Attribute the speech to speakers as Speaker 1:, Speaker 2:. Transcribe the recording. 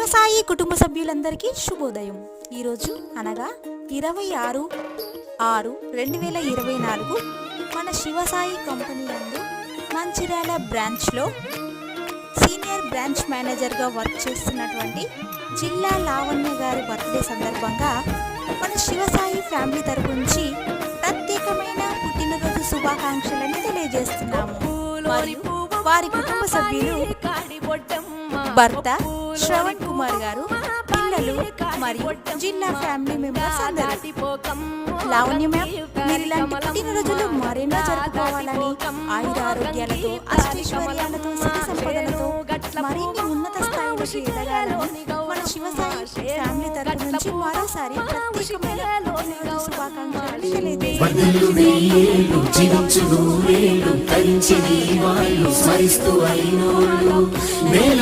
Speaker 1: శివసాయి కుటుంబ సభ్యులందరికీ శుభోదయం. ఈరోజు అనగా 26/6/2024 మన శివసాయి కంపెనీ నందు మంచిర్యాల బ్రాంచ్లో సీనియర్ బ్రాంచ్ మేనేజర్గా వర్క్ చేస్తున్నటువంటి జిల్లా లావణ్య గారి బర్త్డే సందర్భంగా మన శివసాయి ఫ్యామిలీ తరపు నుంచి ప్రత్యేకమైన పుట్టినరోజు శుభాకాంక్షలను తెలియజేస్తున్నాము. మరియు వారి కుటుంబ సభ్యులు భర్త శ్రవణ్ కుమార్ గారు, పిల్లలు మరియు జిల్లా ఫ్యామిలీ మెంబర్స్ అందరూ. లావణ్య మ్యామ్, మీరు ఇలాంటి పుట్టినరోజులు మరెన్నో జరుపుకోవాలని, ఆయురారోగ్యాలతో, అష్టైశ్వర్యాలతో, సిరి సంపదలతో మరిన్ని ఉన్నత స్థాయిలకు ఎదగాలని మన శివసాయి ఫ్యామిలీ తరపు నుంచి మరోసారి ప్రత్యేకమైన పుట్టినరోజు శుభాకాంక్షలు తెలియజేస్తున్నాము.